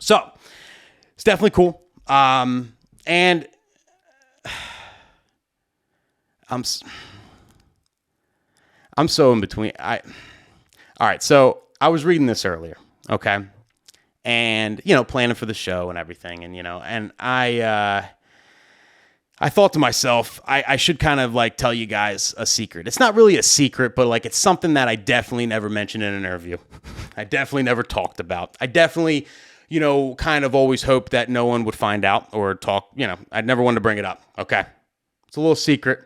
So it's definitely cool. And I'm so in between. All right. So I was reading this earlier. Okay. And, planning for the show and everything. And, and I thought to myself, I should kind of like tell you guys a secret. It's not really a secret, but like it's something that I definitely never mentioned in an interview. I definitely never talked about. I definitely, kind of always hoped that no one would find out or talk, I never wanted to bring it up. Okay. It's a little secret.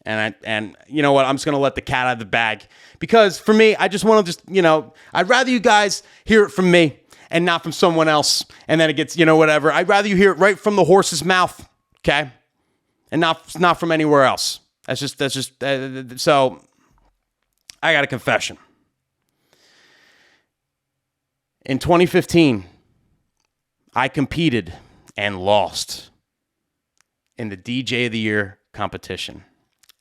And you know what? I'm just going to let the cat out of the bag because for me, I just want to I'd rather you guys hear it from me and not from someone else. And then it gets, whatever. I'd rather you hear it right from the horse's mouth. Okay. And not from anywhere else. That's just so I got a confession. In 2015, I competed and lost in the DJ of the Year competition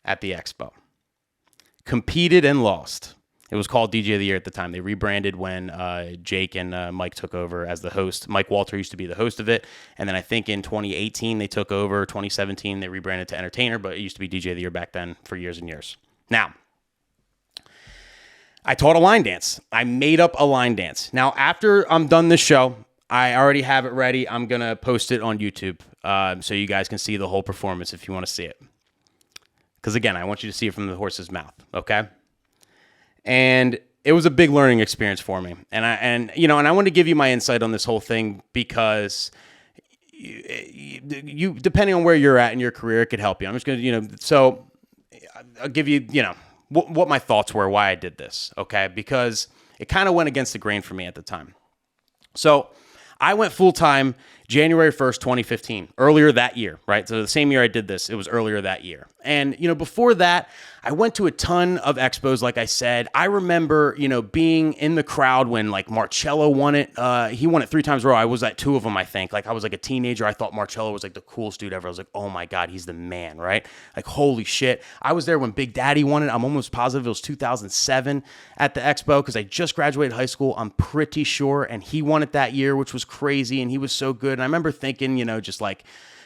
at the Expo. Competed and lost. It was called DJ of the Year at the time. They rebranded when Jake and Mike took over as the host. Mike Walter used to be the host of it. And then I think in 2018 they took over. 2017 they rebranded to Entertainer, but it used to be DJ of the Year back then for years and years. Now, I taught a line dance. I made up a line dance. Now, after I'm done this show, I already have it ready. I'm going to post it on YouTube so you guys can see the whole performance if you want to see it. Because again, I want you to see it from the horse's mouth, okay? And it was a big learning experience for me. And I want to give you my insight on this whole thing because you depending on where you're at in your career, it could help you. I'm just going to, so I'll give you, what my thoughts were, why I did this, okay? Because it kind of went against the grain for me at the time. So I went full-time January 1st, 2015, earlier that year, right? So the same year I did this, it was earlier that year. And, before that, I went to a ton of expos, like I said. I remember, being in the crowd when, like, Marcello won it. He won it 3 times in a row. I was at 2 of them, I think. Like, I was, like, a teenager. I thought Marcello was, like, the coolest dude ever. I was like, oh, my God, he's the man, right? Like, holy shit. I was there when Big Daddy won it. I'm almost positive it was 2007 at the expo because I just graduated high school, I'm pretty sure. And he won it that year, which was crazy, and he was so good. And I remember thinking, just like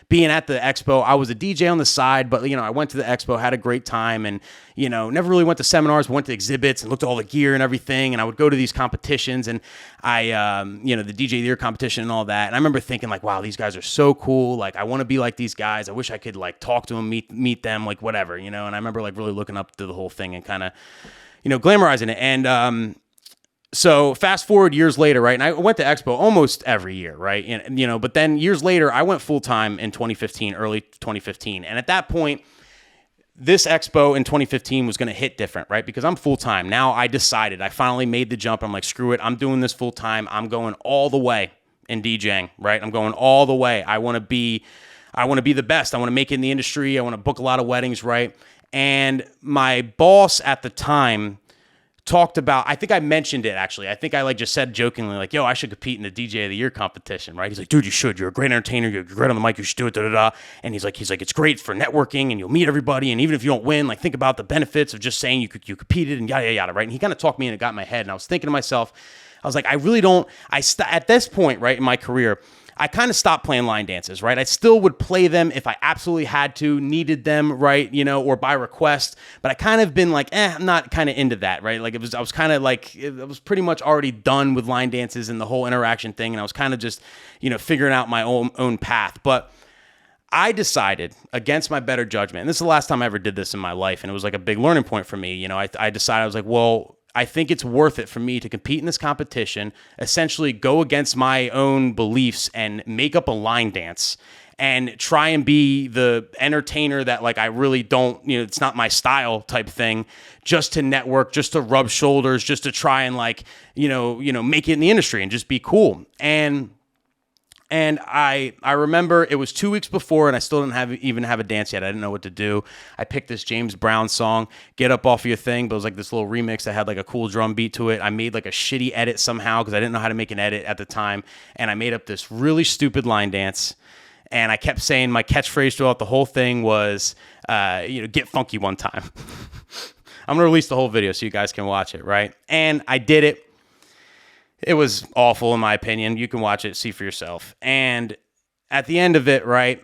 being at the expo, I was a DJ on the side, but, I went to the expo, had a great time, and, never really went to seminars, went to exhibits and looked at all the gear and everything. And I would go to these competitions and the DJ of the Year competition and all that. And I remember thinking like, wow, these guys are so cool. Like, I want to be like these guys. I wish I could like talk to them, meet them, like whatever, and I remember like really looking up to the whole thing and kind of, glamorizing it. And, so fast forward years later, right? And I went to Expo almost every year, right? And, but then years later, I went full time in 2015, early 2015. And at that point, this Expo in 2015 was going to hit different, right? Because I'm full time. Now I finally made the jump. I'm like, screw it. I'm doing this full time. I'm going all the way in DJing, right? I'm going all the way. I want to be the best. I want to make it in the industry. I want to book a lot of weddings, right? And my boss at the time talked about, I think I mentioned it actually. I think I like just said jokingly like, yo, I should compete in the DJ of the Year competition, right? He's like, dude, you should. You're a great entertainer. You're great on the mic. You should do it, da-da-da. And he's like, it's great for networking and you'll meet everybody. And even if you don't win, like think about the benefits of just saying you competed and yada, yada, yada, right? And he kind of talked me and it got in my head. And I was thinking to myself, I was like, I really don't, at this point, right, in my career, I kind of stopped playing line dances, right? I still would play them if I absolutely had to, needed them, right? Or by request. But I kind of been like, I'm not kind of into that, right? Like I was kind of like, I was pretty much already done with line dances and the whole interaction thing. And I was kind of just, figuring out my own path. But I decided against my better judgment, and this is the last time I ever did this in my life. And it was like a big learning point for me. I decided, I was like, well, I think it's worth it for me to compete in this competition, essentially go against my own beliefs and make up a line dance and try and be the entertainer that like I really don't, it's not my style type thing, just to network, just to rub shoulders, just to try and like, make it in the industry and just be cool. And I remember it was 2 weeks before and I still didn't even have a dance yet. I didn't know what to do. I picked this James Brown song, Get Up Off of Your Thing, but it was like this little remix that had like a cool drum beat to it. I made like a shitty edit somehow because I didn't know how to make an edit at the time. And I made up this really stupid line dance. And I kept saying my catchphrase throughout the whole thing was, get funky one time. I'm going to release the whole video so you guys can watch it, right? And I did it. It was awful, in my opinion. You can watch it, see for yourself. And at the end of it, right,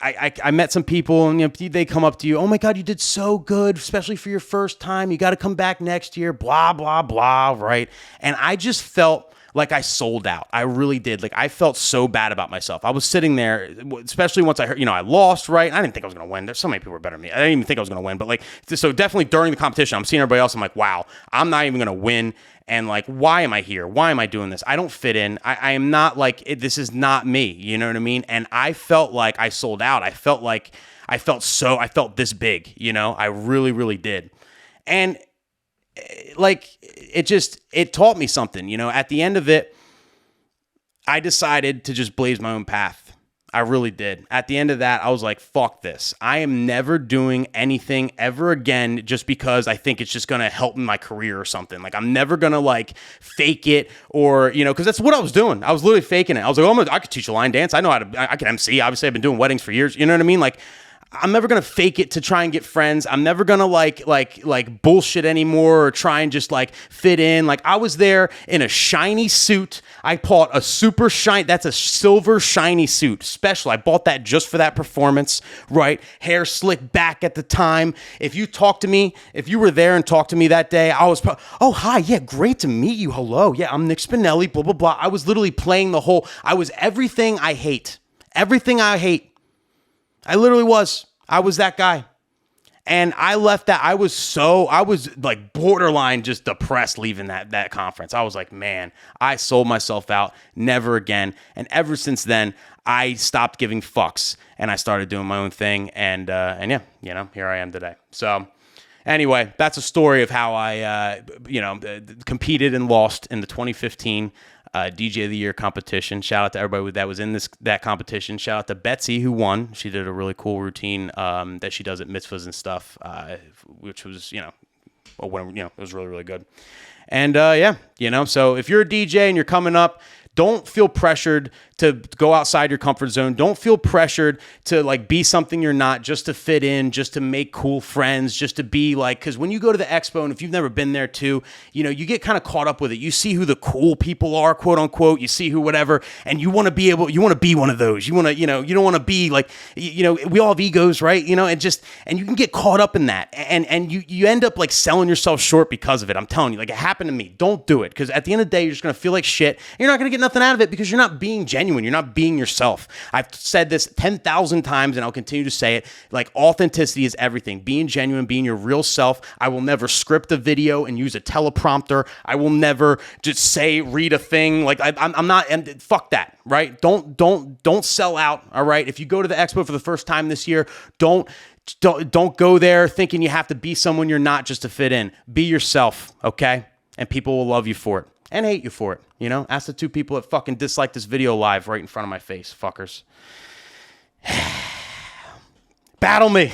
I met some people, and they come up to you, oh my God, you did so good, especially for your first time. You got to come back next year, blah, blah, blah, right? And I just felt like I sold out. I really did. Like, I felt so bad about myself. I was sitting there, especially once I heard, I lost, right? I didn't think I was going to win. There's so many people who were better than me. I didn't even think I was going to win. But like, so definitely during the competition, I'm seeing everybody else. I'm like, wow, I'm not even going to win. And like, why am I here? Why am I doing this? I don't fit in. I am not like, this is not me. You know what I mean? And I felt like I sold out. I felt this big, I really, really did. And like, it taught me something, at the end of it, I decided to just blaze my own path. I really did. At the end of that, I was like, fuck this. I am never doing anything ever again just because I think it's just going to help in my career or something. Like, I'm never going to like fake it or, because that's what I was doing. I was literally faking it. I was like, I could teach a line dance. I know I can MC. Obviously, I've been doing weddings for years. You know what I mean? Like, I'm never going to fake it to try and get friends. I'm never going to like bullshit anymore or try and just like fit in. Like, I was there in a shiny suit. I bought a super shiny, that's a silver shiny suit, special. I bought that just for that performance, right? Hair slicked back at the time. If you were there and talked to me that day, I was, oh, hi, yeah, great to meet you. Hello. Yeah, I'm Nick Spinelli, blah, blah, blah. I was literally playing I was everything I hate. Everything I hate. I literally was. I was that guy. And I left that. I was like borderline just depressed leaving that conference. I was like, man, I sold myself out. Never again. And ever since then, I stopped giving fucks and I started doing my own thing. And yeah, here I am today. So anyway, that's a story of how I, competed and lost in the 2015 DJ of the Year competition. Shout out to everybody that was in that competition. Shout out to Betsy who won. She did a really cool routine that she does at mitzvahs and stuff, which was, it was really, really good. And so if you're a DJ and you're coming up, don't feel pressured to go outside your comfort zone. Don't feel pressured to like be something you're not just to fit in, just to make cool friends, just to be like, because when you go to the expo, and if you've never been there too, you get kind of caught up with it. You see who the cool people are, quote unquote. You see who whatever, and you want to be one of those. You want to, you don't want to be like, we all have egos, right? And you can get caught up in that, and you end up like selling yourself short because of it. I'm telling you, like it happened to me. Don't do it, because at the end of the day, you're just gonna feel like shit. And you're not gonna get nothing out of it because you're not being genuine. You're not being yourself. I've said this 10,000 times and I'll continue to say it. Like, authenticity is everything. Being genuine, being your real self. I will never script a video and use a teleprompter. I will never just read a thing. Like I'm not, and fuck that, right? Don't sell out. All right. If you go to the expo for the first time this year, don't go there thinking you have to be someone you're not just to fit in. Be yourself. Okay. And people will love you for it. And hate you for it, Ask the two people that fucking dislike this video live right in front of my face, fuckers. Battle me.